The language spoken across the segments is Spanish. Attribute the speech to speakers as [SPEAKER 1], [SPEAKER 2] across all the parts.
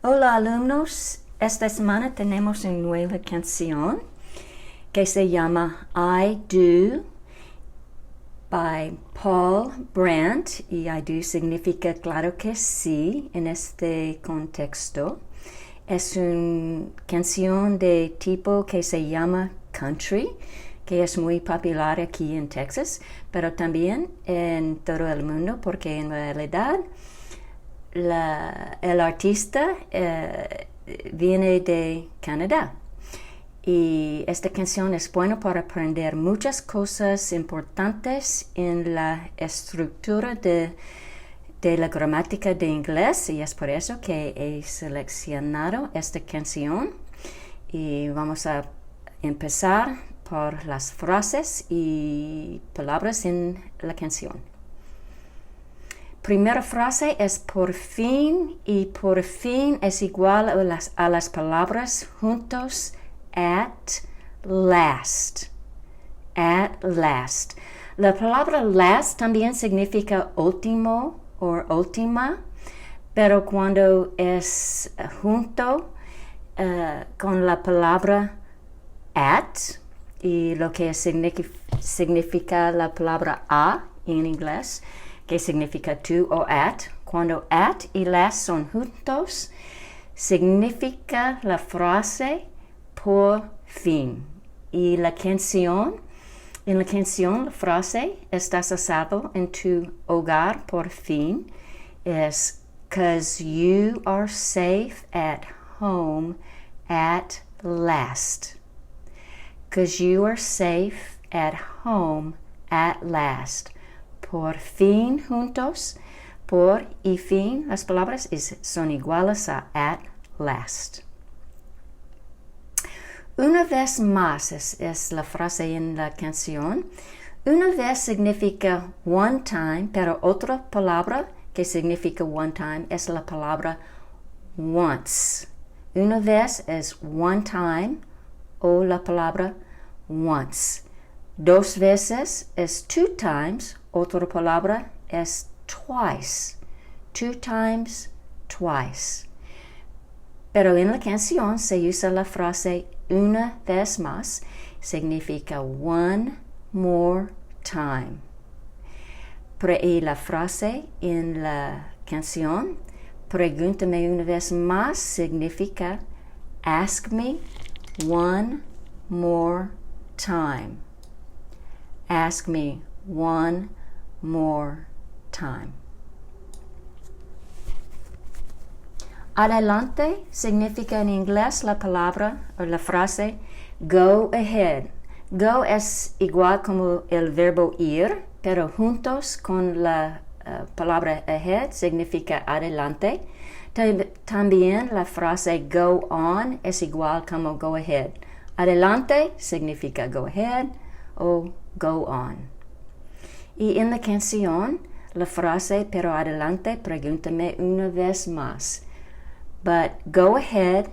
[SPEAKER 1] Hola alumnos, esta semana tenemos una nueva canción que se llama I Do by Paul Brandt, y I do significa claro que sí en este contexto. Es una canción de tipo que se llama country, que es muy popular aquí en Texas, pero también en todo el mundo, porque en realidad el artista viene de Canadá. Y esta canción es buena para aprender muchas cosas importantes en la estructura de la gramática de inglés, y es por eso que he seleccionado esta canción. Y vamos a empezar por las frases y palabras en la canción. Primera frase es por fin, y por fin es igual a las palabras juntos at last. At last. La palabra last también significa último o última, pero cuando es junto con la palabra at, y lo que significa la palabra a en inglés, que significa to o at, cuando at y last son juntos, significa la frase por fin. Y en la canción, la frase estás a salvo en tu hogar por fin es 'cause you are safe at home at last. 'Cause you are safe at home at last. Por fin juntos, por y fin, las palabras son iguales a at last. Una vez más es la frase en la canción. Una vez significa one time, pero otra palabra que significa one time es la palabra once. Una vez es one time o la palabra once. Dos veces es two times, otra palabra es twice. Two times, twice. Pero en la canción se usa la frase una vez más, significa one more time. Y la frase en la canción, pregúntame una vez más, significa ask me one more time. Ask me one more time. Adelante significa en inglés la palabra o la frase go ahead. Go es igual como el verbo ir, pero juntos con la palabra ahead significa adelante. También la frase go on es igual como go ahead. Adelante significa go ahead o go on. Y en la canción, la frase pero adelante, pregúntame una vez más. But go ahead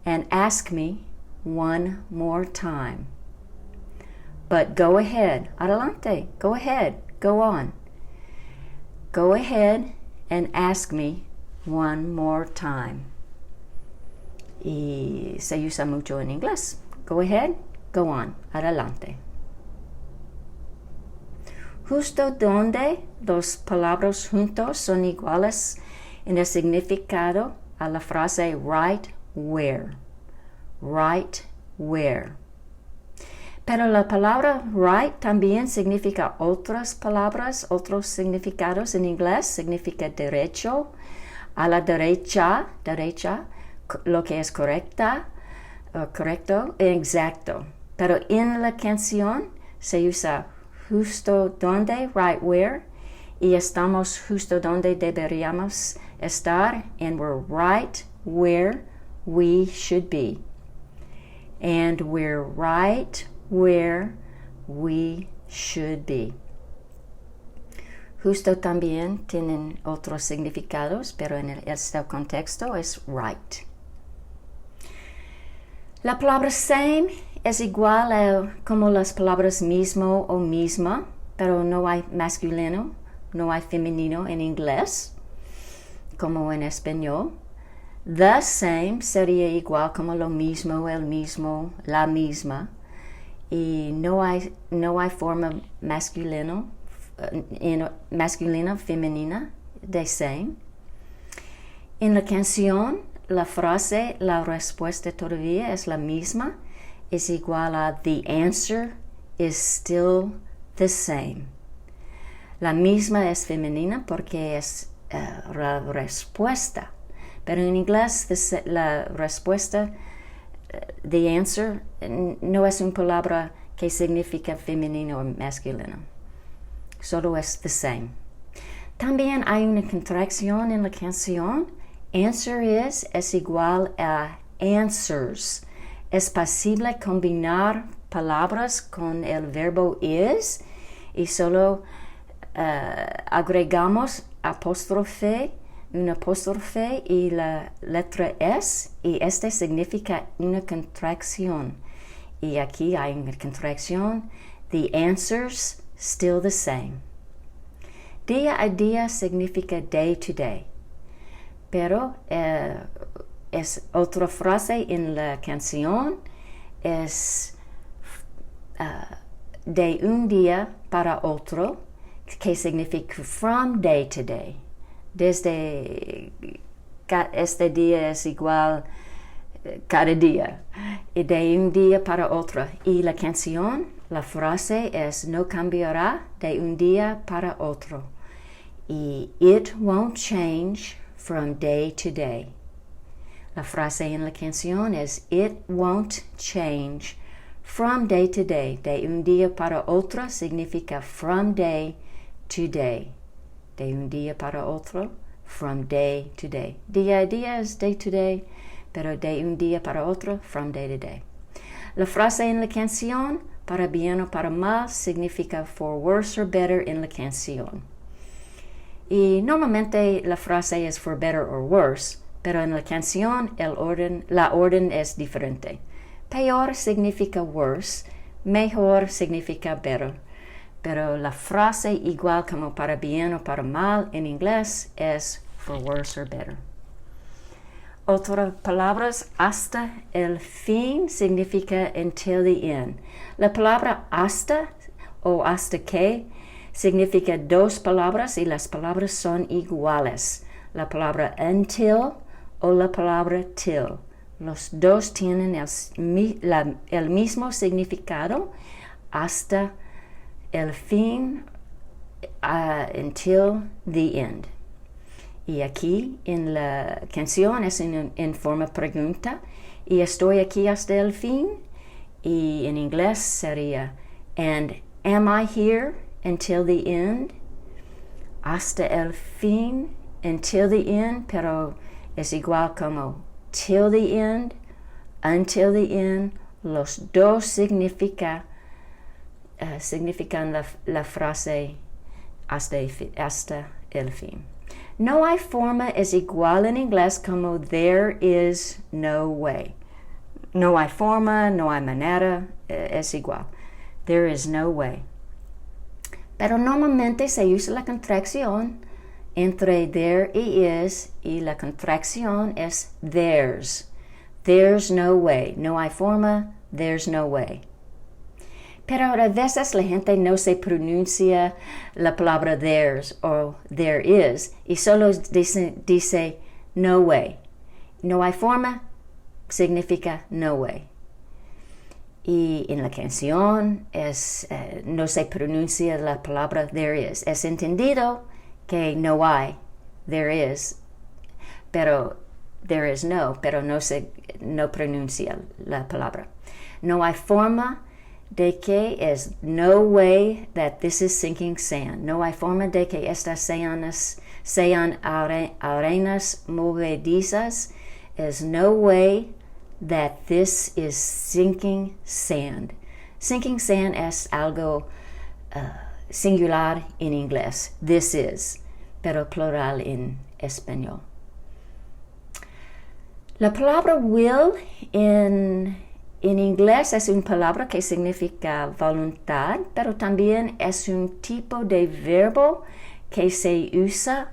[SPEAKER 1] and ask me one more time. But go ahead, adelante, go ahead, go on. Go ahead and ask me one more time. Y se usa mucho en inglés. Go ahead, go on, adelante. Justo donde dos palabras juntos son iguales en el significado a la frase right where. Right where. Pero la palabra right también significa otras palabras, otros significados en inglés. Significa derecho, a la derecha, lo que es correcto, exacto. Pero en la canción se usa justo donde, right where, y estamos justo donde deberíamos estar, and we're right where we should be. And we're right where we should be. Justo también tienen otros significados, pero en este contexto es right. La palabra same es igual como las palabras mismo o misma, pero no hay masculino, no hay femenino en inglés, como en español. The same sería igual como lo mismo, el mismo, la misma. Y no hay forma masculina, femenina de same. En la canción, la frase, la respuesta todavía es la misma. Es igual a the answer is still the same. La misma es femenina porque es la respuesta. Pero en inglés la respuesta, the answer, no es una palabra que significa femenino o masculino. Solo es the same. También hay una contracción en la canción. Answer es igual a answers. Es posible combinar palabras con el verbo is y solo agregamos un apóstrofe y la letra S, y este significa una contracción. Y aquí hay una contracción. The answer's still the same. Día a día significa day to day. Pero es otra frase en la canción, es de un día para otro, que significa from day to day. Desde este día es igual cada día, y de un día para otro. Y la canción, la frase es no cambiará de un día para otro. Y it won't change from day to day. La frase en la canción es it won't change from day to day. De un día para otro significa from day to day. De un día para otro, from day to day. Día a día es day to day, pero de un día para otro, from day to day. La frase en la canción, para bien o para mal, significa for worse or better en la canción. Y normalmente la frase es for better or worse, pero en la canción la orden es diferente. Peor significa worse, mejor significa better. Pero la frase, igual como para bien o para mal en inglés, es for worse or better. Otras palabras, hasta el fin significa until the end. La palabra hasta o hasta que significa dos palabras y las palabras son iguales. La palabra until o la palabra till. Los dos tienen el mismo significado, hasta el fin, until the end. Y aquí en la canción es en forma pregunta, y estoy aquí hasta el fin, y en inglés sería and am I here until the end? Hasta el fin, until the end, pero es igual como till the end, until the end. Los dos significan la frase hasta el fin. No hay forma es igual en inglés como there is no way. No hay forma, no hay manera, es igual. There is no way. Pero normalmente se usa la contracción entre there y is, y la contracción es there's. There's no way. No hay forma, there's no way. Pero a veces la gente no se pronuncia la palabra there's o there is y solo dice no way. No hay forma significa no way. Y en la canción no se pronuncia la palabra there is. Es entendido que no hay, there is, pero there is no, pero no pronuncia la palabra. No hay forma de que es no way that this is sinking sand. No hay forma de que estas sean arenas movedizas. Is no way that this is sinking sand. Sinking sand es algo singular en inglés. This is, pero plural en español. La palabra will en inglés es una palabra que significa voluntad, pero también es un tipo de verbo que se usa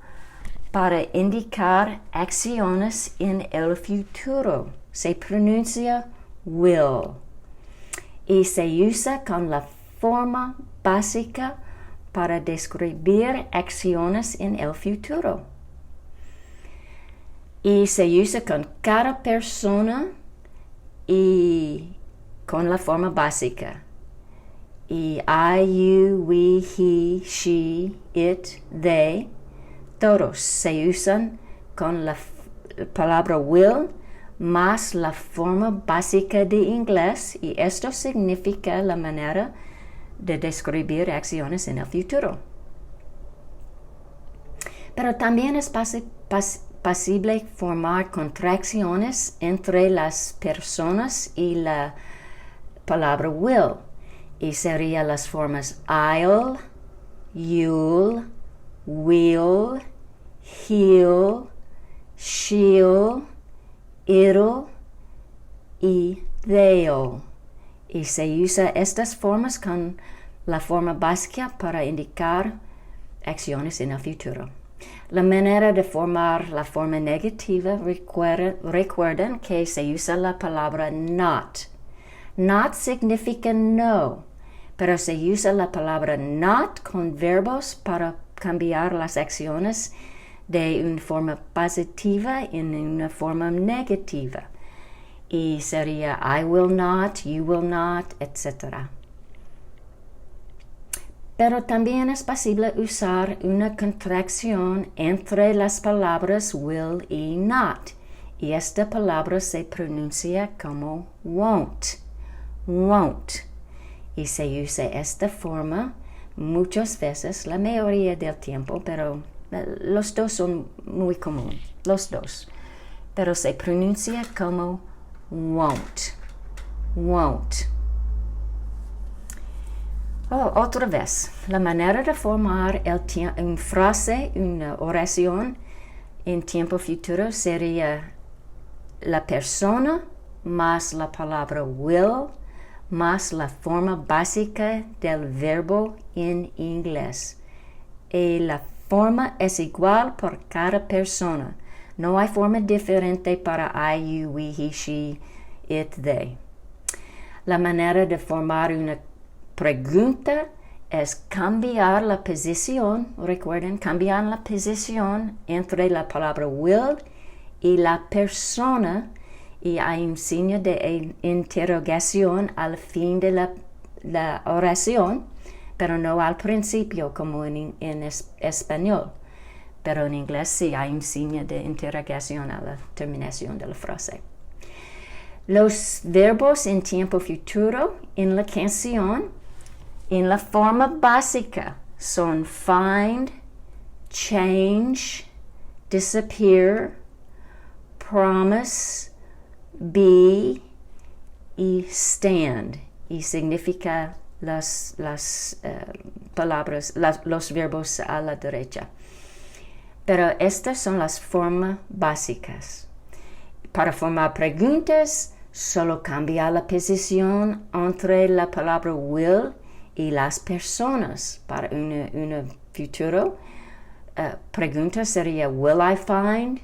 [SPEAKER 1] para indicar acciones en el futuro. Se pronuncia will y se usa con la forma básica para describir acciones en el futuro. Y se usa con cada persona y con la forma básica. Y I, you, we, he, she, it, they, todos se usan con la palabra will más la forma básica de inglés, y esto significa la manera de describir acciones en el futuro. Pero también es posible formar contracciones entre las personas y la palabra will, y serían las formas I'll, you'll, we'll, he'll, she'll, it'll y they'll. Y se usa estas formas con la forma básica para indicar acciones en el futuro. La manera de formar la forma negativa, recuerden que se usa la palabra not. Not significa no, pero se usa la palabra not con verbos para cambiar las acciones de una forma positiva en una forma negativa. Y sería I will not, you will not, etc. Pero también es posible usar una contracción entre las palabras will y not. Y esta palabra se pronuncia como won't. Won't. Y se usa esta forma muchas veces, la mayoría del tiempo, pero los dos son muy comunes, los dos. Pero se pronuncia como won't. Won't. Otra vez, la manera de formar una frase, una oración en tiempo futuro sería la persona más la palabra will más la forma básica del verbo en inglés. Y la forma es igual por cada persona. No hay forma diferente para I, you, we, he, she, it, they. La manera de formar una pregunta es cambiar la posición, recuerden, cambiar la posición entre la palabra will y la persona, y hay un signo de interrogación al fin de la oración, pero no al principio como en español. Pero en inglés sí hay un signo de interrogación a la terminación de la frase. Los verbos en tiempo futuro en la canción, en la forma básica, son find, change, disappear, promise, be y stand. Y significa las palabras, los verbos a la derecha. Pero estas son las formas básicas. Para formar preguntas, solo cambia la posición entre la palabra will y las personas. Para una futuro pregunta sería will I find,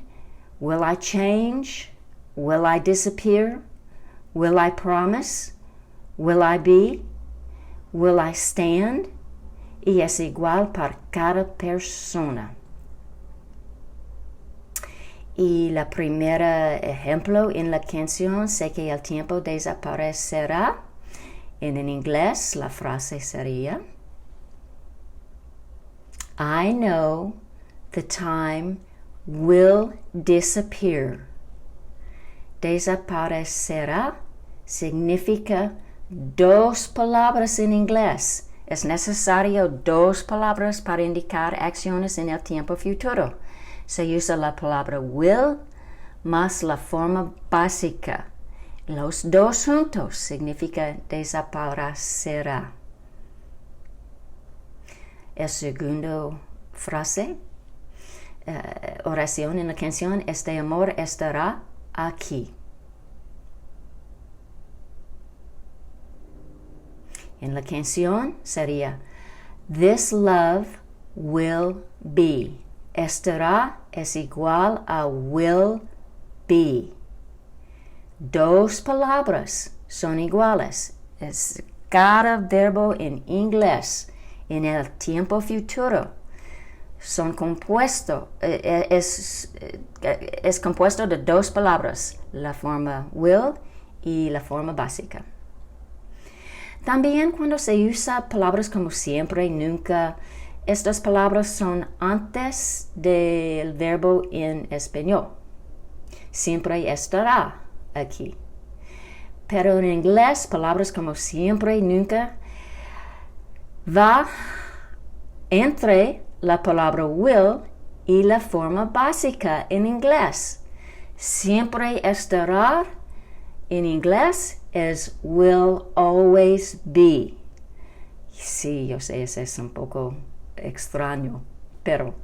[SPEAKER 1] will I change, will I disappear, will I promise, will I be, will I stand, y es igual para cada persona. Y la primera ejemplo en la canción, sé que el tiempo desaparecerá. En inglés la frase sería I know the time will disappear. Desaparecerá significa dos palabras en inglés. Es necesario dos palabras para indicar acciones en el tiempo futuro. Se usa la palabra will más la forma básica. Los dos juntos significa desaparecerá. El segundo frase, oración en la canción, este amor estará aquí. En la canción sería This love will be. Estará es igual a will be. Dos palabras son iguales. Es cada verbo en inglés en el tiempo futuro son compuesto, es compuesto de dos palabras, la forma will y la forma básica. También cuando se usa palabras como siempre y nunca, estas palabras son antes del verbo en español. Siempre estará aquí. Pero en inglés, palabras como siempre y nunca va entre la palabra will y la forma básica en inglés. Siempre estará en inglés es will always be. Sí, yo sé, eso es un poco extraño, pero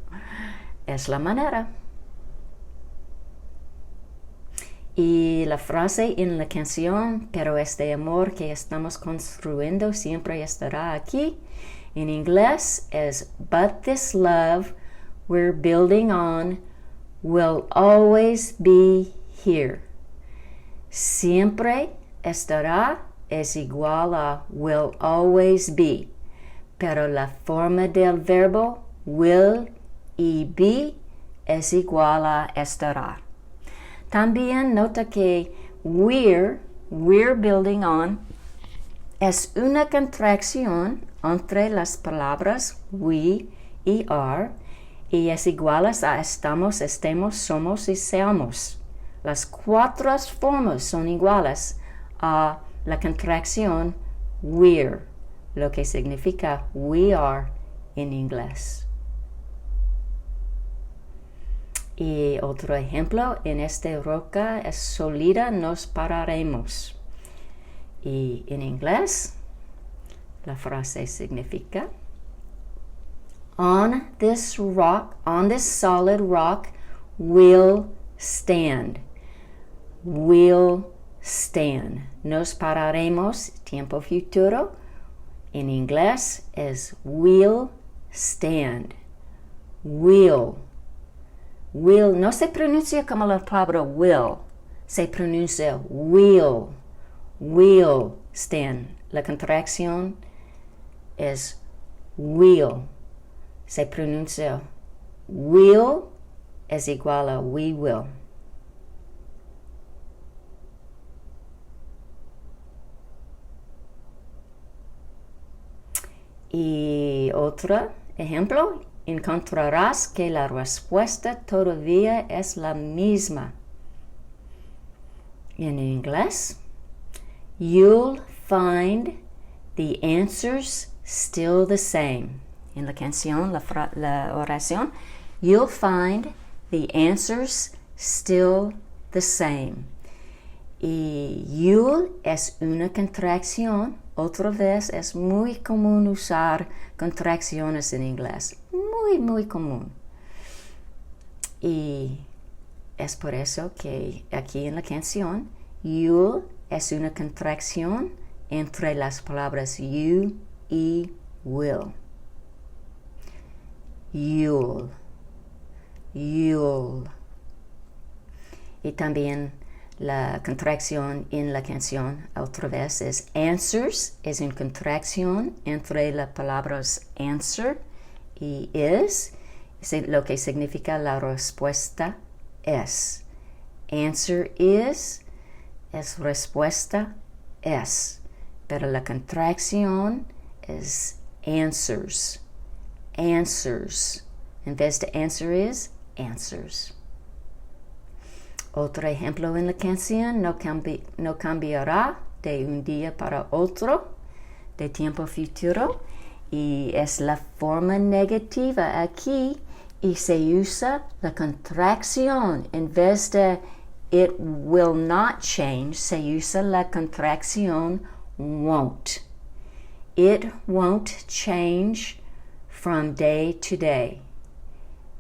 [SPEAKER 1] es la manera. Y la frase en la canción, pero este amor que estamos construyendo siempre estará aquí, en inglés es, but this love we're building on will always be here. Siempre estará es igual a will always be, pero la forma del verbo will y be es igual a estará. También nota que we're building on, es una contracción entre las palabras we y are, y es igual a estamos, estemos, somos y seamos. Las cuatro formas son iguales a la contracción we're, lo que significa we are en inglés. Y otro ejemplo, en esta roca es sólida, nos pararemos. Y en inglés, la frase significa, on this rock, on this solid rock, we'll stand. We'll stand. Nos pararemos, tiempo futuro. En inglés es we'll stand. Will. Will no se pronuncia como la palabra will, se pronuncia will. Will stand. La contracción es will. Se pronuncia will es igual a we will. Y otro ejemplo, encontrarás que la respuesta todavía es la misma. En inglés, you'll find the answers still the same. En la canción, la oración, you'll find the answers still the same. Y you'll es una contracción. Otra vez es muy común usar contracciones en inglés. Muy, muy común. Y es por eso que aquí en la canción, you'll es una contracción entre las palabras you y will. You'll. You'll. Y también la contracción en la canción otra vez es answers, es una contracción entre las palabras answer y is, lo que significa la respuesta es. Answer is respuesta es, pero la contracción es answers. Answers. En vez de answer is, answers. Otro ejemplo en la canción, no cambiará de un día para otro, de tiempo futuro, y es la forma negativa aquí, y se usa la contracción. En vez de it will not change, se usa la contracción won't. It won't change from day to day.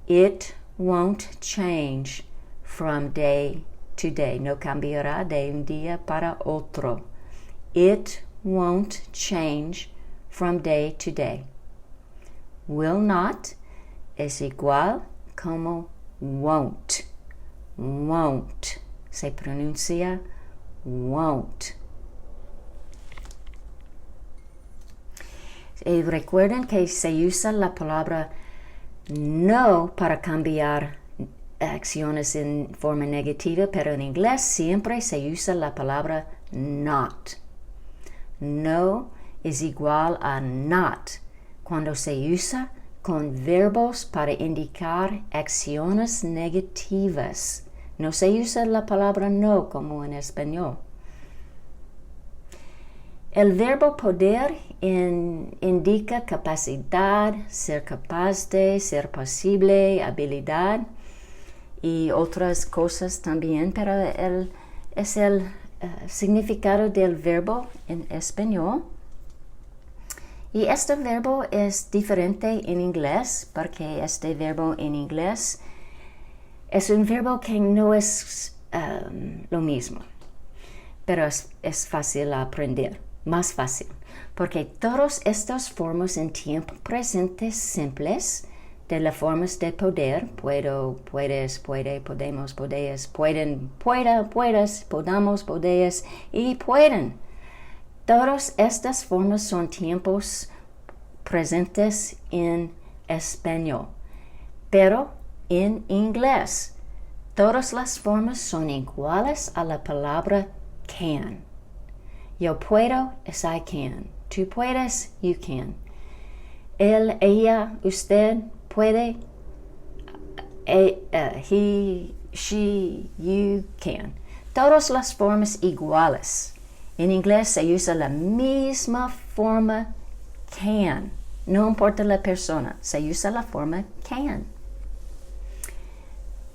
[SPEAKER 1] It won't change from day to day. No cambiará de un día para otro. It won't change from day to day. Will not es igual como won't, won't. Se pronuncia won't. Y recuerden que se usa la palabra no para cambiar acciones en forma negativa, pero en inglés siempre se usa la palabra not. No es igual a not cuando se usa con verbos para indicar acciones negativas. No se usa la palabra no como en español. El verbo poder indica capacidad, ser capaz de, ser posible, habilidad y otras cosas también, pero es el significado del verbo en español. Y este verbo es diferente en inglés, porque este verbo en inglés es un verbo que no es lo mismo, pero es fácil aprender, más fácil, porque todas estas formas en tiempo presente simples de las formas de poder, puedo, puedes, puede, podemos, podeis, pueden, pueda, puedas, podamos, podeis y pueden. Todas estas formas son tiempos presentes en español, pero en inglés todas las formas son iguales a la palabra can. Yo puedo es I can. Tú puedes, you can. Él, ella, usted puede, he, she, you can. Todas las formas iguales. En inglés se usa la misma forma can. No importa la persona, se usa la forma can.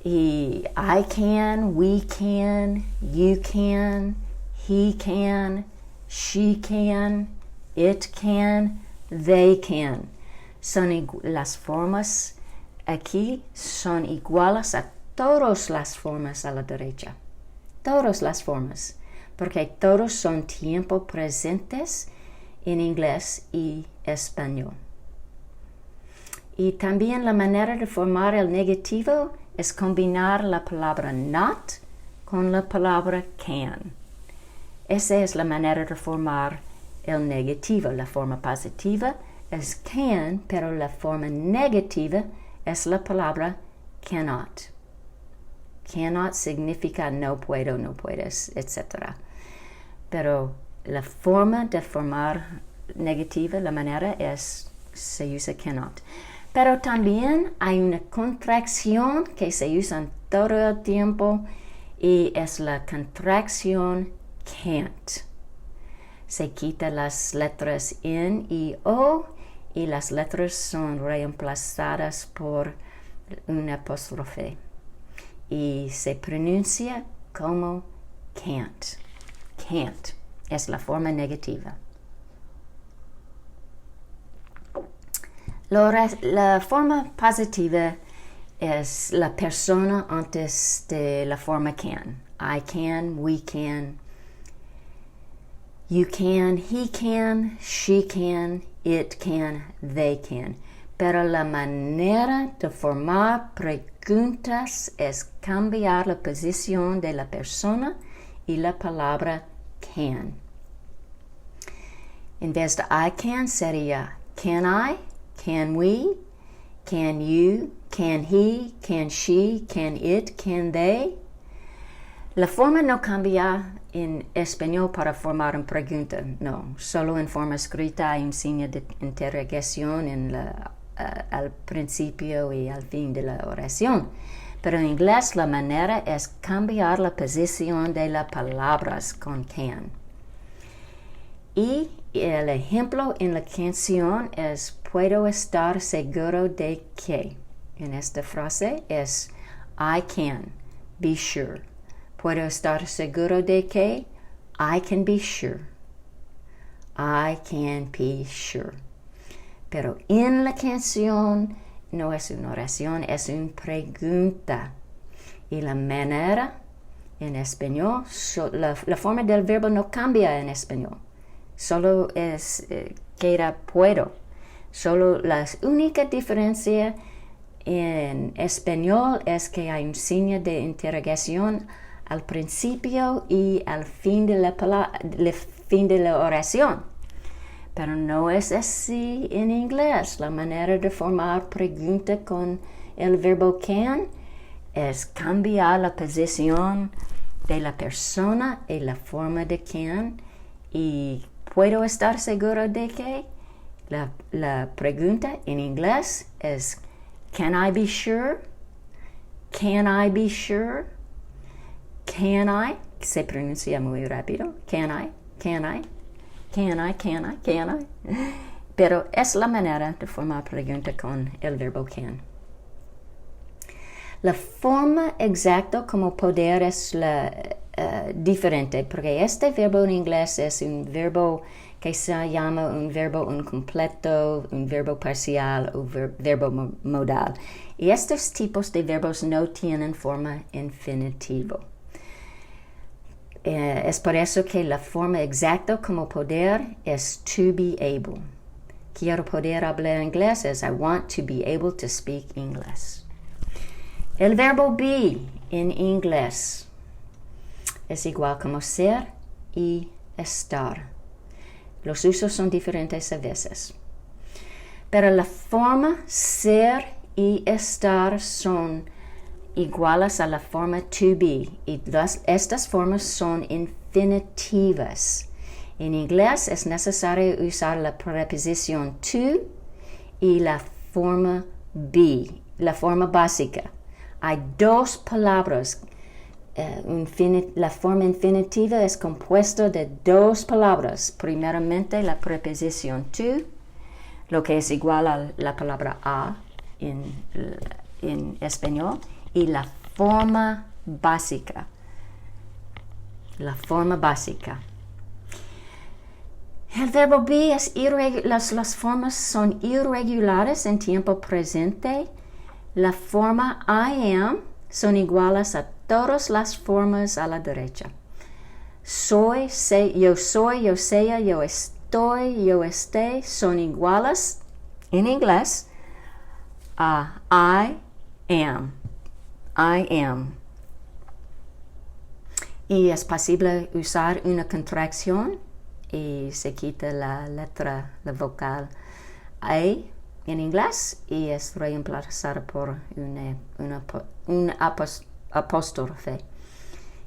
[SPEAKER 1] Y I can, we can, you can, he can, she can, it can, they can. Las formas aquí son iguales a todas las formas a la derecha. Todas las formas. Porque todos son tiempos presentes en inglés y español. Y también la manera de formar el negativo es combinar la palabra not con la palabra can. Esa es la manera de formar el negativo. La forma positiva es can, pero la forma negativa es la palabra cannot. Cannot significa no puedo, no puedes, etc. Pero la forma de formar negativa, la manera se usa cannot. Pero también hay una contracción que se usa todo el tiempo y es la contracción can't. Se quita las letras N y O y las letras son reemplazadas por un apóstrofe y se pronuncia como can't. Can't es la forma negativa. La forma positiva es la persona antes de la forma can. I can, we can, you can, he can, she can, it can, they can. Pero la manera de formar preguntas es cambiar la posición de la persona y la palabra can. En vez de I can sería can I, can we, can you, can he, can she, can it, can they. La forma no cambia en español para formar una pregunta, no. Solo en forma escrita hay un signo de interrogación al principio y al fin de la oración. Pero en inglés la manera es cambiar la posición de las palabras con can. Y el ejemplo en la canción es puedo estar seguro de que. En esta frase es I can be sure. Puedo estar seguro de que. I can be sure. I can be sure. Pero en la canción no es una oración, es una pregunta. Y la manera en español, la forma del verbo no cambia en español. Solo queda puedo. Solo la única diferencia en español es que hay un signo de interrogación al principio y al fin de la oración. Pero no es así en inglés. La manera de formar pregunta con el verbo can es cambiar la posición de la persona y la forma de can. Y puedo estar seguro de que la pregunta en inglés es can I be sure? Can I be sure? Can I? Se pronuncia muy rápido. Can I? Can I? Can I? Can I? Can I? Pero es la manera de formar pregunta con el verbo can. La forma exacta como poder es diferente, porque este verbo en inglés es un verbo que se llama un verbo incompleto, un verbo parcial o verbo modal. Y estos tipos de verbos no tienen forma infinitivo. Es por eso que la forma exacta como poder es to be able. Quiero poder hablar inglés es I want to be able to speak English. El verbo be en inglés es igual como ser y estar. Los usos son diferentes a veces. Pero la forma ser y estar son iguales a la forma to be. Y estas formas son infinitivas. En inglés es necesario usar la preposición to y la forma be, la forma básica. Hay dos palabras. La forma infinitiva es compuesta de dos palabras. Primeramente, la preposición to, lo que es igual a la palabra a en español, y la forma básica. La forma básica. El verbo be es las formas son irregulares en tiempo presente. La forma I am son iguales a todas las formas a la derecha. Yo soy, yo sea, yo estoy, yo esté son iguales en inglés a I am. I am. Y es posible usar una contracción y se quita la letra, la vocal A en inglés y es reemplazada por un apóstrofe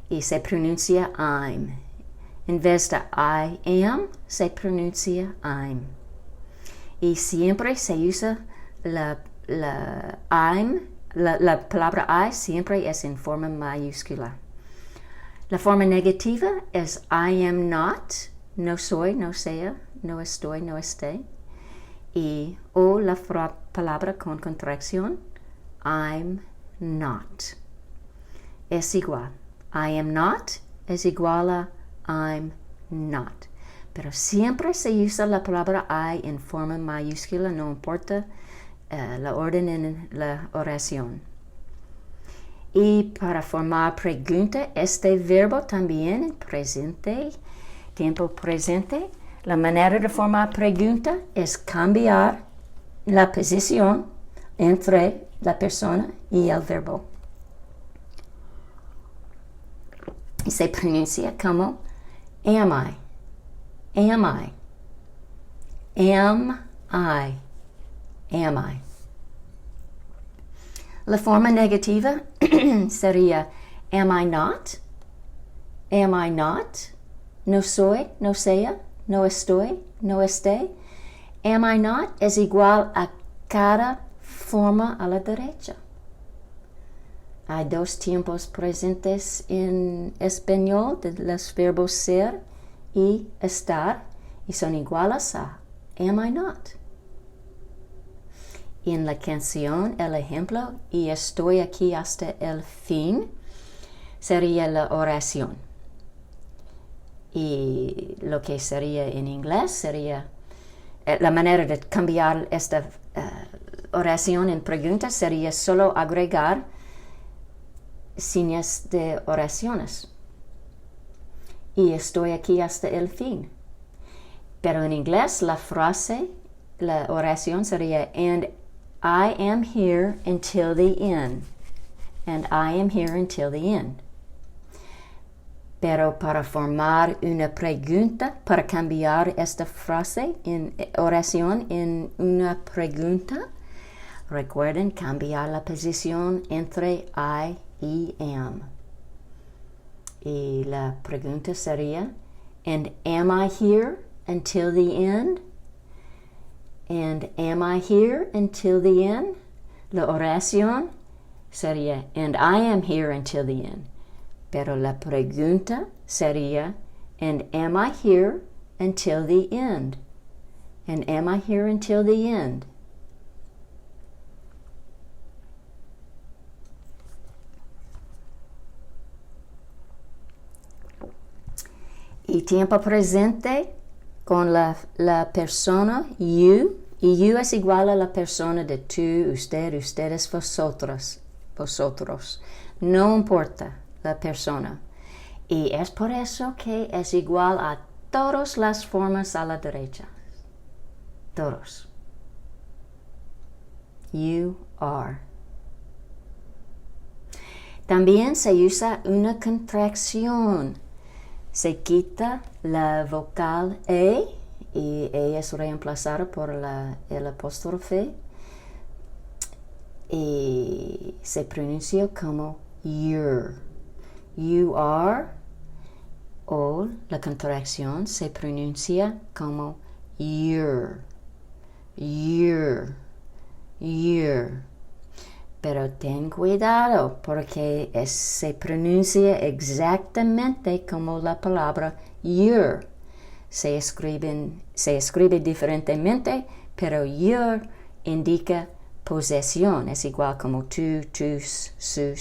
[SPEAKER 1] y se pronuncia I'm. En vez de I am, se pronuncia I'm. Y siempre se usa la palabra I siempre es en forma mayúscula. La forma negativa es I am not, no soy, no sea, no estoy, no esté. O la palabra con contracción, I'm not. Es igual. I am not es igual a I'm not. Pero siempre se usa la palabra I en forma mayúscula, no importa la orden en la oración. Y para formar pregunta, este verbo también en presente, tiempo presente, la manera de formar pregunta es cambiar la posición entre la persona y el verbo. Y se pronuncia como am I, am I, am I, am I. La forma negativa sería am I not, no soy, no sea, no estoy, no esté. Am I not es igual a cada forma a la derecha. Hay dos tiempos presentes en español de los verbos ser y estar y son iguales a am I not. En la canción, el ejemplo, y estoy aquí hasta el fin, sería la oración. Y lo que sería en inglés sería, la manera de cambiar esta oración en pregunta sería solo agregar signos de oraciones. Y estoy aquí hasta el fin. Pero en inglés la frase, la oración sería and I am here until the end. And I am here until the end. Pero para formar una pregunta, para cambiar esta frase en oración en una pregunta, recuerden cambiar la posición entre I y am. Y la pregunta sería, and am I here until the end? And am I here until the end? La oración sería, and I am here until the end. Pero la pregunta sería, and am I here until the end? And am I here until the end? Y tiempo presente con la persona you, y you es igual a la persona de tú, usted, ustedes, vosotros. No importa la persona. Y es por eso que es igual a todas las formas a la derecha. Todos. You are. También se usa una contracción. Se quita la vocal E y E es reemplazada por el apóstrofe y se pronuncia como your. You are, o la contracción se pronuncia como your. Your. Your. Pero ten cuidado porque se pronuncia exactamente como la palabra your. Se escribe diferentemente, pero your indica posesión. Es igual como tú, tus, su.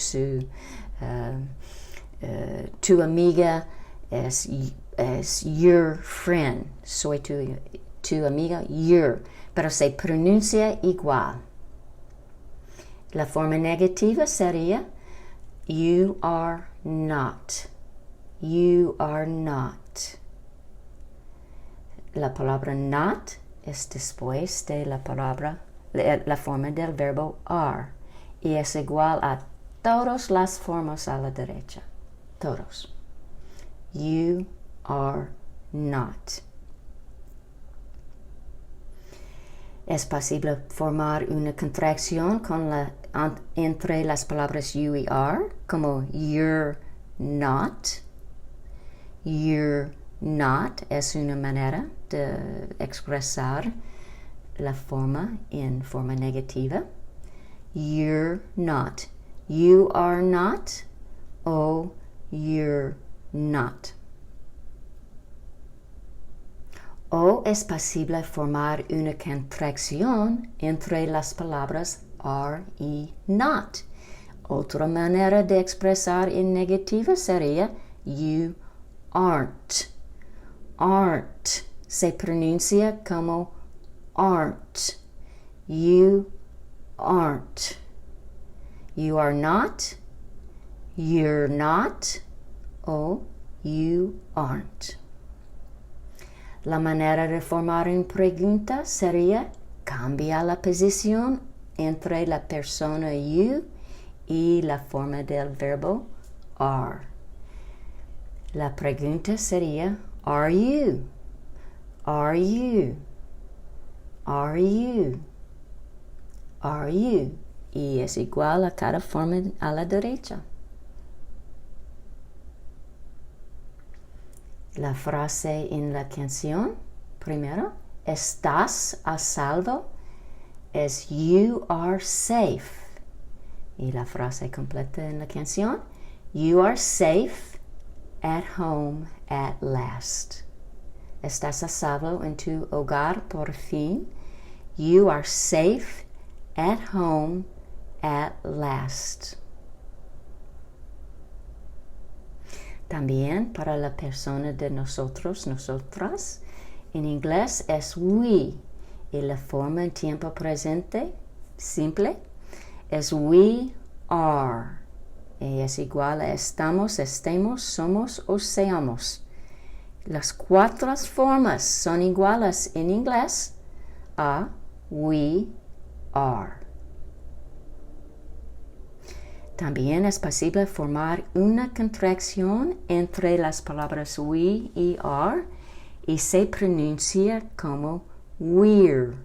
[SPEAKER 1] Tu amiga es your friend. Soy tu amiga, your. Pero se pronuncia igual. La forma negativa sería you are not. You are not. La palabra not es después de la forma del verbo are. Y es igual a todas las formas a la derecha. Todos. You are not. Es posible formar una contracción entre las palabras you y are, como you're not. You're not es una manera de expresar la forma en forma negativa. You're not. You are not. O you're not. O es posible formar una contracción entre las palabras are y not. Otra manera de expresar en negativa sería you aren't. Aren't se pronuncia como aren't. You aren't. You are not. You're not. O you aren't. La manera de formar una pregunta sería cambiar la posición entre la persona you y la forma del verbo are. La pregunta sería are you? Are you? Are you? Are you? Y es igual a cada forma a la derecha. La frase en la canción, primero, estás a salvo, es you are safe. Y la frase completa en la canción, you are safe at home at last. Estás a salvo en tu hogar por fin. You are safe at home at last. También para la persona de nosotros, nosotras, en inglés es we. Y la forma en tiempo presente, simple, es we are. Y es igual a estamos, estemos, somos o seamos. Las cuatro formas son iguales en inglés a we are. También es posible formar una contracción entre las palabras we y are y se pronuncia como we're.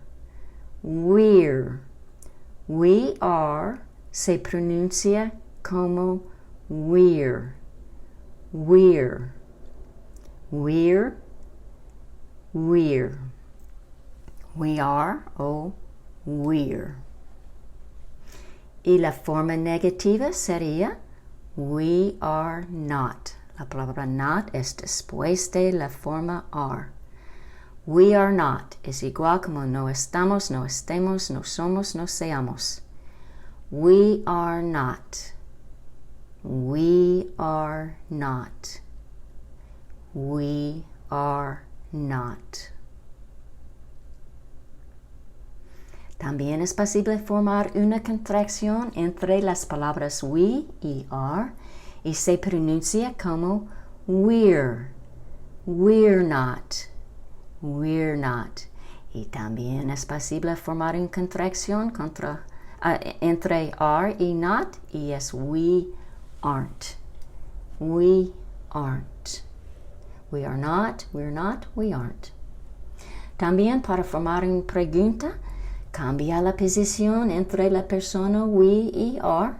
[SPEAKER 1] We're. We are se pronuncia como we're. We're. We're. We're. We are o we're. Y la forma negativa sería we are not. La palabra not es después de la forma are. We are not es igual como no estamos, no estemos, no somos, no seamos. We are not. We are not. We are not. También es posible formar una contracción entre las palabras we y are y se pronuncia como we're. We're not. We're not. Y también es posible formar una contracción entre are y not y es we aren't. We aren't. We are not, we're not, we aren't. También para formar una pregunta, cambia la posición entre la persona we y are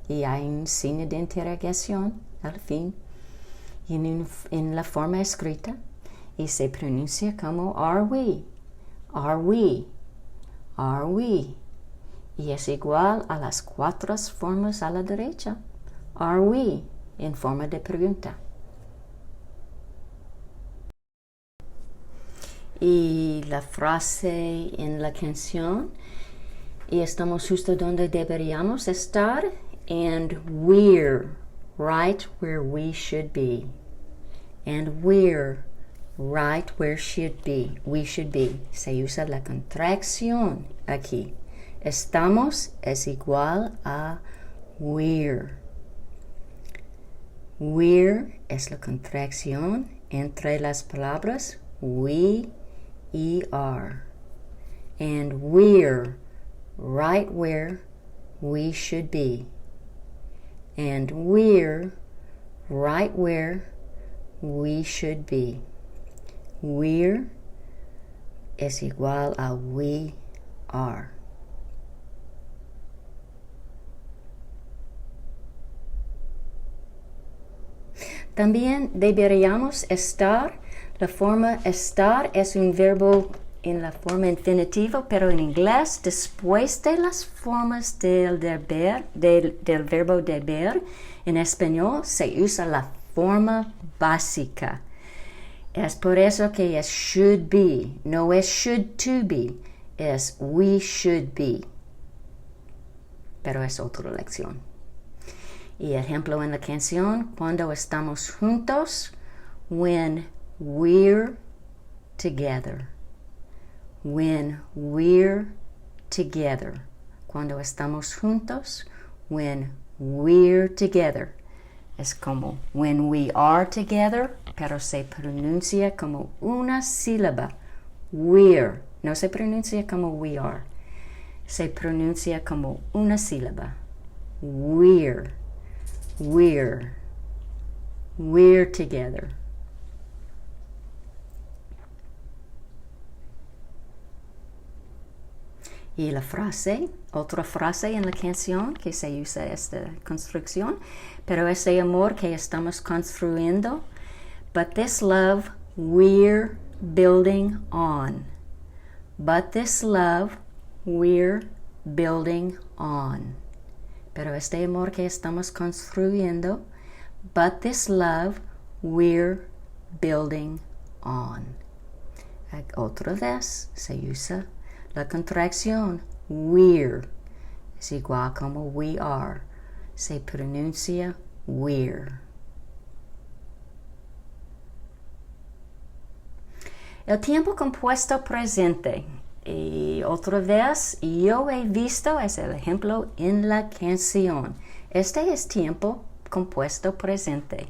[SPEAKER 1] y hay un signo de interrogación al fin en la forma escrita y se pronuncia como are we, are we, are we. Y es igual a las 4 formas a la derecha. Are we en forma de pregunta. Y la frase en la canción, y estamos justo donde deberíamos estar, and we're right where we should be. And we're right where we should be. Se usa la contracción aquí. Estamos es igual a we're. We're es la contracción entre las palabras we y are. And we're right where we should be. And we're right where we should be. We're es igual a we are. También deberíamos estar. La forma estar es un verbo en la forma infinitiva, pero en inglés, después de las formas del verbo deber, en español se usa la forma básica. Es por eso que es should be, no es should to be, es we should be. Pero es otra lección. Y ejemplo en la canción, cuando estamos juntos, when we're together. When we're together. Cuando estamos juntos, when we're together. Es como when we are together, pero se pronuncia como una sílaba. We're. No se pronuncia como we are. Se pronuncia como una sílaba. We're. We're. We're together. Y la frase, otra frase en la canción que se usa esta construcción, pero ese amor que estamos construyendo, but this love we're building on. But this love we're building on. Pero este amor que estamos construyendo, but this love we're building on. Otra vez se usa la contracción we're. Es igual como we are. Se pronuncia we're. El tiempo compuesto presente. Y otra vez, yo he visto ese ejemplo en la canción. Este es tiempo compuesto presente.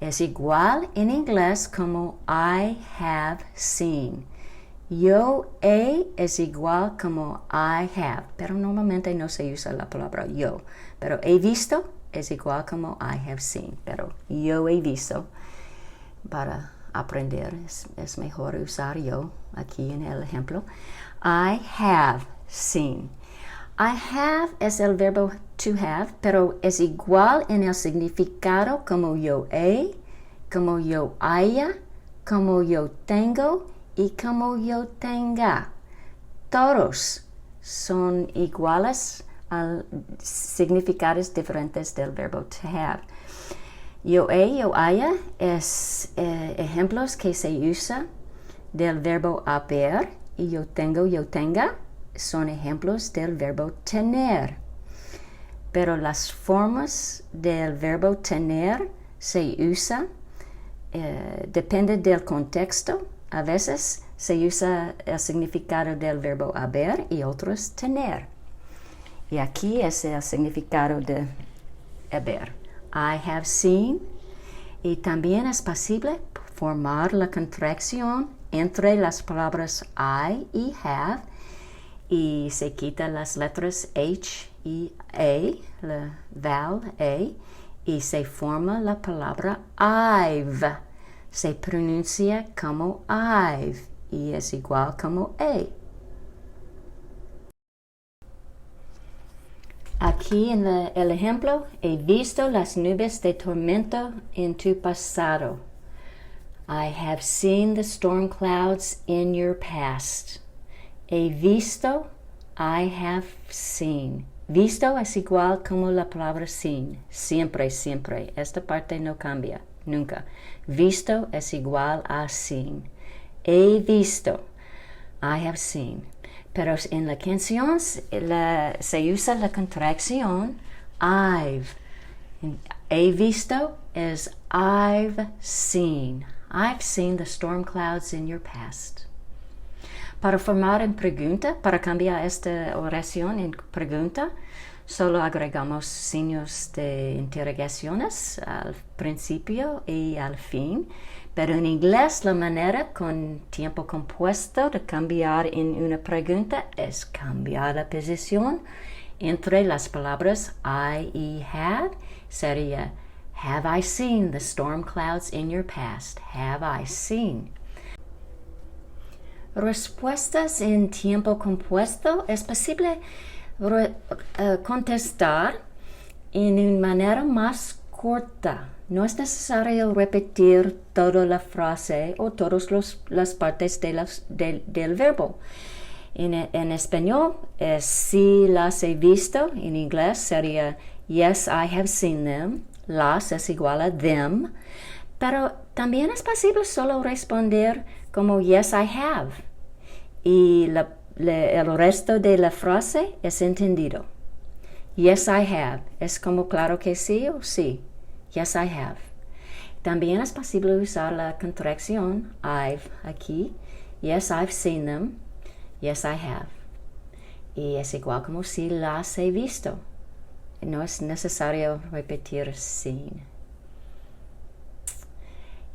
[SPEAKER 1] Es igual en inglés como I have seen. Yo he es igual como I have, pero normalmente no se usa la palabra yo. Pero he visto es igual como I have seen, pero yo he visto. Para aprender es mejor usar yo aquí en el ejemplo. I have seen. I have es el verbo to have, pero es igual en el significado como yo he, como yo haya, como yo tengo y como yo tenga. Todos son iguales a significados diferentes del verbo to have. Yo he, yo haya es ejemplos que se usa del verbo haber, y yo tengo, yo tenga son ejemplos del verbo tener. Pero las formas del verbo tener se usa, depende del contexto. A veces se usa el significado del verbo haber y otros tener. Y aquí es el significado de haber. I have seen. Y también es posible formar la contracción entre las palabras I y have, y se quitan las letras H y A, la vowel A, y se forma la palabra I've. Se pronuncia como I've y es igual como A. Aquí en el ejemplo, he visto las nubes de tormento en tu pasado. I have seen the storm clouds in your past. He visto, I have seen. Visto es igual como la palabra seen. Siempre, siempre. Esta parte no cambia, nunca. Visto es igual a seen. He visto, I have seen. Pero en la canción se usa la contracción I've. He visto es I've seen. I've seen the storm clouds in your past. Para formar en pregunta, para cambiar esta oración en pregunta, solo agregamos signos de interrogaciones al principio y al fin. Pero en inglés la manera con tiempo compuesto de cambiar en una pregunta es cambiar la posición entre las palabras I y have. Sería, have I seen the storm clouds in your past? Have I seen? Respuestas en tiempo compuesto es posible contestar en una manera más corta. No es necesario repetir toda la frase o todas las partes del verbo. En español, sí las he visto. En inglés sería yes, I have seen them. Las es igual a them. Pero también es posible solo responder como yes, I have. Y el resto de la frase es entendido. Yes, I have. Es como claro que sí o sí. Yes, I have. También es posible usar la contracción I've aquí. Yes, I've seen them. Yes, I have. Y es igual como si las he visto. No es necesario repetir seen.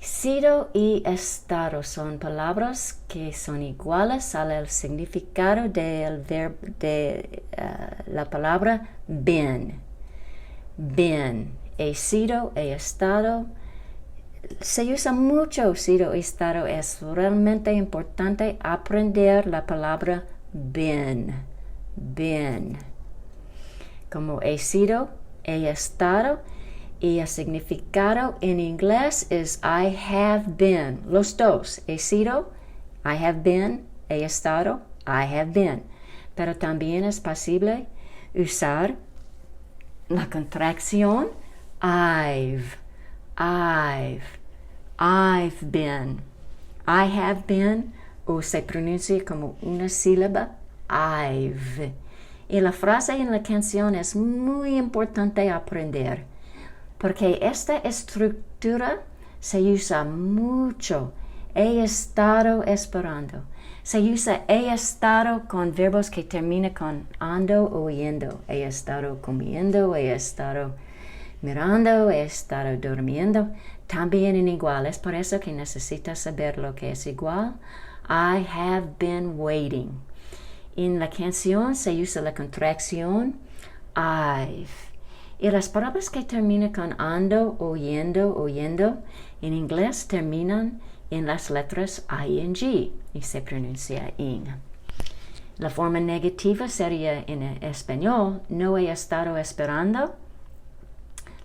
[SPEAKER 1] Sido y estado son palabras que son iguales al significado de la palabra been. Been. He sido, he estado. Se usa mucho sido y estado. Es realmente importante aprender la palabra been. Been. Como he sido, he estado. Y el significado en inglés es I have been. Los dos. He sido, I have been. He estado, I have been. Pero también es posible usar la contracción I've been. I have been, o se pronuncia como una sílaba, I've. Y la frase en la canción es muy importante aprender, porque esta estructura se usa mucho. He estado esperando. Se usa he estado con verbos que terminan con ando o yendo. He estado comiendo, he estado mirando, he estado durmiendo. También en igual. Es por eso que necesitas saber lo que es igual I have been waiting. En la canción se usa la contracción I've. Y las palabras que terminan con ando, oyendo, en inglés terminan en las letras ing y se pronuncia ing. La forma negativa sería en español, no he estado esperando.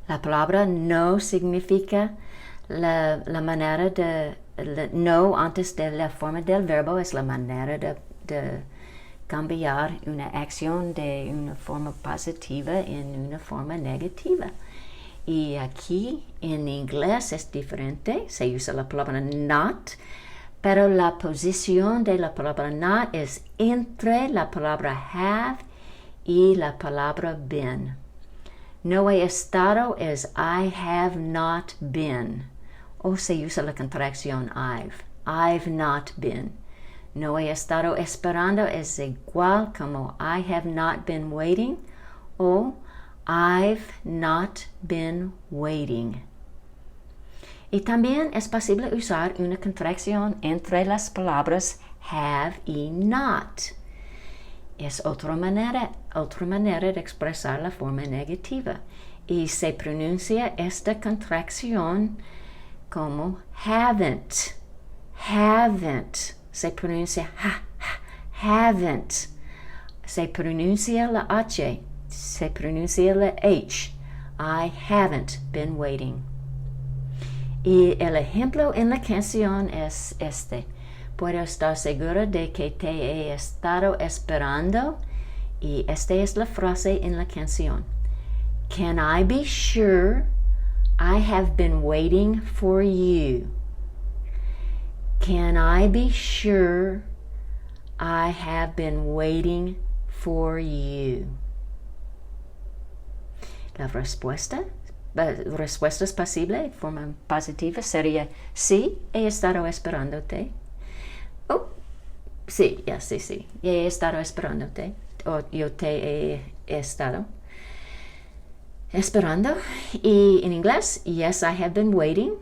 [SPEAKER 1] La palabra no significa la manera de, no antes de la forma del verbo es la manera de cambiar una acción de una forma positiva en una forma negativa. Y aquí en inglés es diferente, se usa la palabra not, pero la posición de la palabra not es entre la palabra have y la palabra been. No he estado es I have not been. O se usa la contracción I've not been. No he estado esperando es igual como I have not been waiting o I've not been waiting. Y también es posible usar una contracción entre las palabras have y not. Es otra manera de expresar la forma negativa. Y se pronuncia esta contracción como haven't. Se pronuncia haven't. Se pronuncia la H. Se pronuncia la H. I haven't been waiting. Y el ejemplo en la canción es este. Puedo estar segura de que te he estado esperando. Y esta es la frase en la canción. Can I be sure I have been waiting for you? Can I be sure I have been waiting for you? La respuesta es posible, forma positiva, sería sí, he estado esperándote. Oh, sí, sí. He estado esperándote. O yo te he estado esperando. Y en inglés, yes, I have been waiting.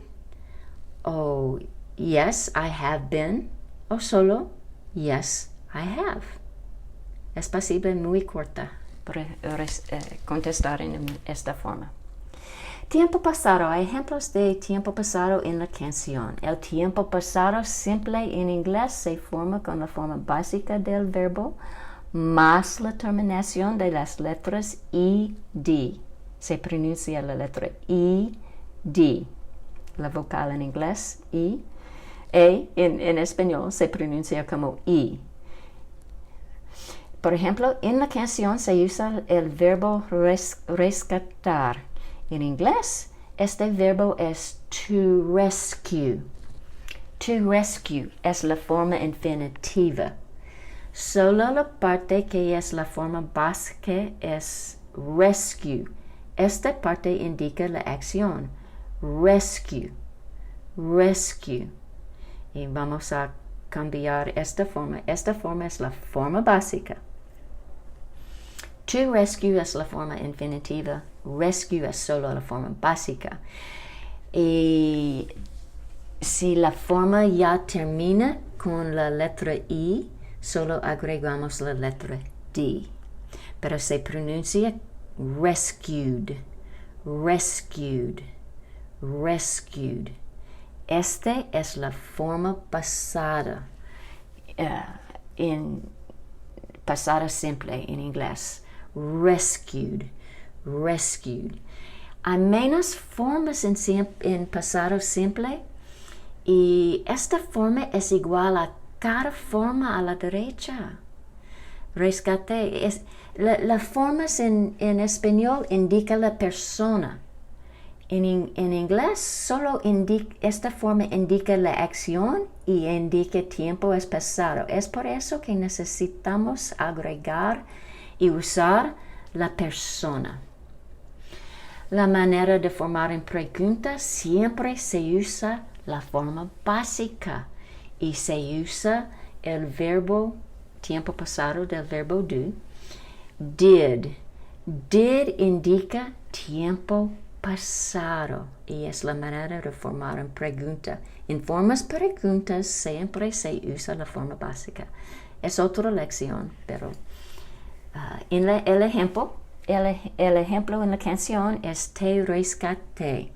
[SPEAKER 1] O yes, I have been. O solo, yes, I have. Es posible muy corta para contestar en esta forma. Tiempo pasado. Hay ejemplos de tiempo pasado en la canción. El tiempo pasado simple en inglés se forma con la forma básica del verbo más la terminación de las letras ed. Se pronuncia la letra ed. La vocal en inglés i. En español se pronuncia como i. Por ejemplo, en la canción se usa el verbo rescatar. En inglés, este verbo es to rescue. To rescue es la forma infinitiva. Solo la parte que es la forma básica es rescue. Esta parte indica la acción. Rescue. Y vamos a cambiar esta forma. Esta forma es la forma básica. To rescue es la forma infinitiva. Rescue es solo la forma básica. Y si la forma ya termina con la letra I, solo agregamos la letra D. Pero se pronuncia rescued. Este es la forma pasada. En pasada simple en inglés. Rescued. Hay menos formas en pasado simple y esta forma es igual a cada forma a la derecha. Rescate. Las formas en español indican la persona. En inglés solo esta forma indica la acción y indica tiempo es pasado. Es por eso que necesitamos agregar y usar la persona. La manera de formar en pregunta siempre se usa la forma básica y se usa el verbo tiempo pasado del verbo do. Did indica tiempo pasado y es la manera de formar una pregunta. En formas preguntas siempre se usa la forma básica. Es otra lección, pero el ejemplo en la canción es te rescaté.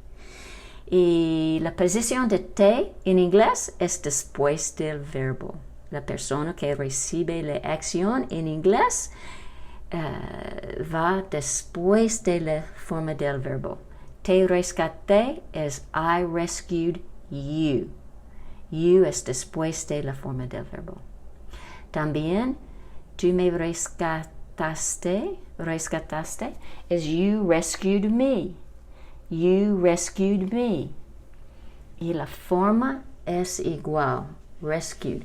[SPEAKER 1] Y la posición de te en inglés es después del verbo. La persona que recibe la acción en inglés va después de la forma del verbo. Te rescaté es I rescued you. You es después de la forma del verbo. También tú me rescataste es you rescued me. You rescued me. Y la forma es igual, rescued.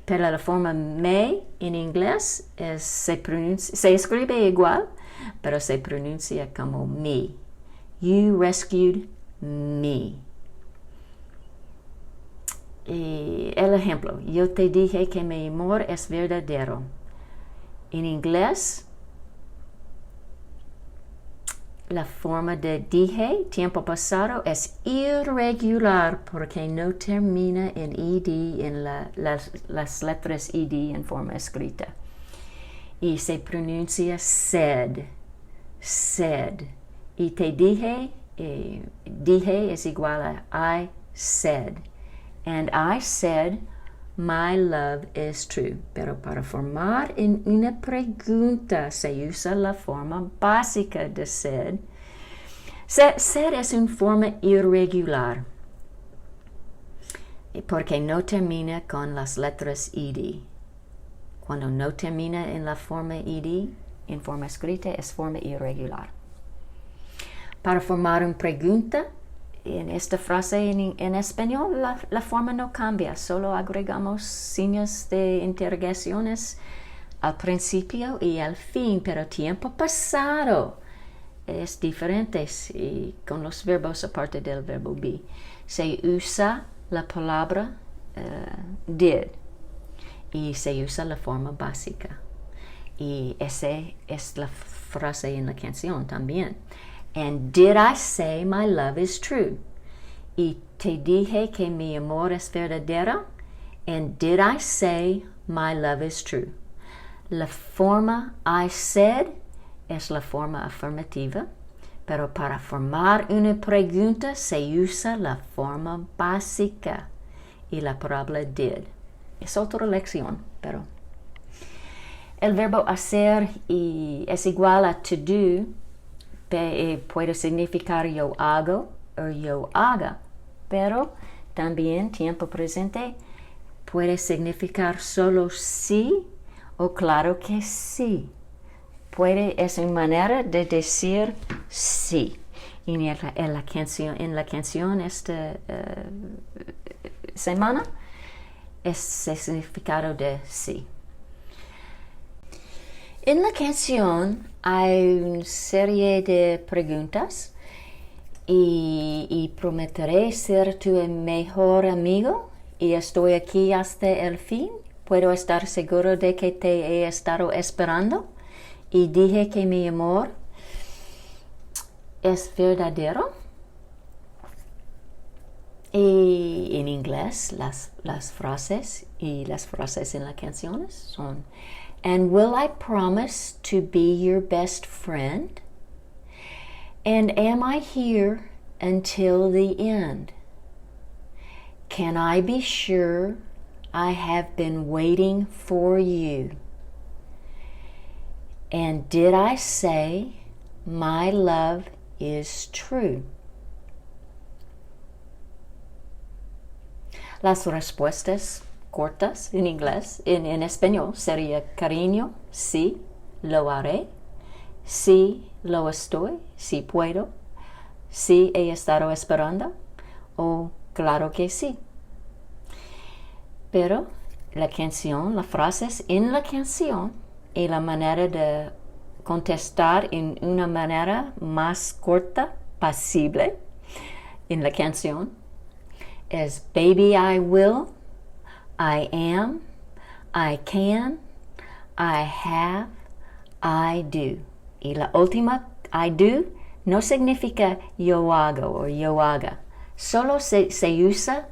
[SPEAKER 1] Pero la forma me en inglés se escribe igual, pero se pronuncia como me. You rescued me. Y el ejemplo, yo te dije que mi amor es verdadero. En inglés, la forma de dije, tiempo pasado, es irregular porque no termina en ed, en las letras ed en forma escrita. Y se pronuncia said. Y te dije, dije es igual a I said. And I said, my love is true. Pero para formar en una pregunta se usa la forma básica de said. Said es una forma irregular porque no termina con las letras ed. Cuando no termina en la forma ed, en forma escrita, es forma irregular. Para formar una pregunta, en esta frase en español la forma no cambia, solo agregamos signos de interrogaciones al principio y al fin, pero tiempo pasado es diferente y con los verbos aparte del verbo be. Se usa la palabra did y se usa la forma básica. Y esa es la frase en la canción también. And did I say my love is true? Y te dije que mi amor es verdadero. And did I say my love is true? La forma I said es la forma afirmativa, pero para formar una pregunta se usa la forma básica y la palabra did. Es otra lección, pero el verbo hacer es igual a to do. Puede significar yo hago o yo haga, pero también tiempo presente puede significar solo sí o claro que sí. Es una manera de decir sí. Y en la canción esta semana es el significado de sí. En la canción hay una serie de preguntas y prometeré ser tu mejor amigo y estoy aquí hasta el fin. Puedo estar seguro de que te he estado esperando y dije que mi amor es verdadero. Y en inglés las frases y las frases en las canciones son: And will I promise to be your best friend? And am I here until the end? Can I be sure I have been waiting for you? And did I say my love is true? Las respuestas cortas en inglés, en español sería cariño, sí, lo haré, sí, lo estoy, sí puedo, sí he estado esperando, o claro que sí. Pero la canción, las frases en la canción y la manera de contestar en una manera más corta posible en la canción es baby I will, I am, I can, I have, I do. Y la última, I do, no significa yo hago o yo haga. Solo se usa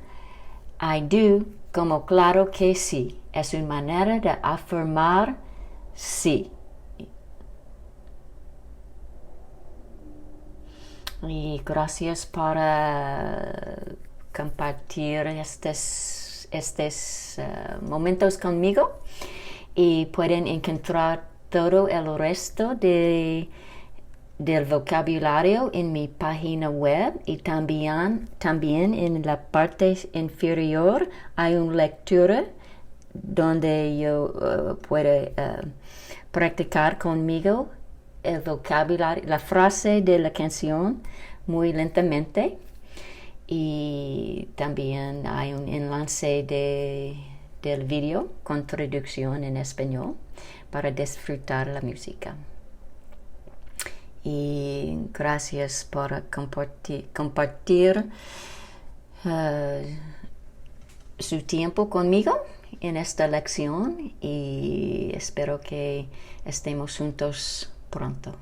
[SPEAKER 1] I do como claro que sí. Es una manera de afirmar sí. Y gracias por compartir estos momentos conmigo. Y pueden encontrar todo el resto del vocabulario en mi página web, y también en la parte inferior hay una lectura donde yo puedo practicar conmigo el vocabulario, la frase de la canción muy lentamente, y también hay un enlace del video con traducción en español para disfrutar la música. Y gracias por compartir su tiempo conmigo en esta lección, y espero que estemos juntos pronto.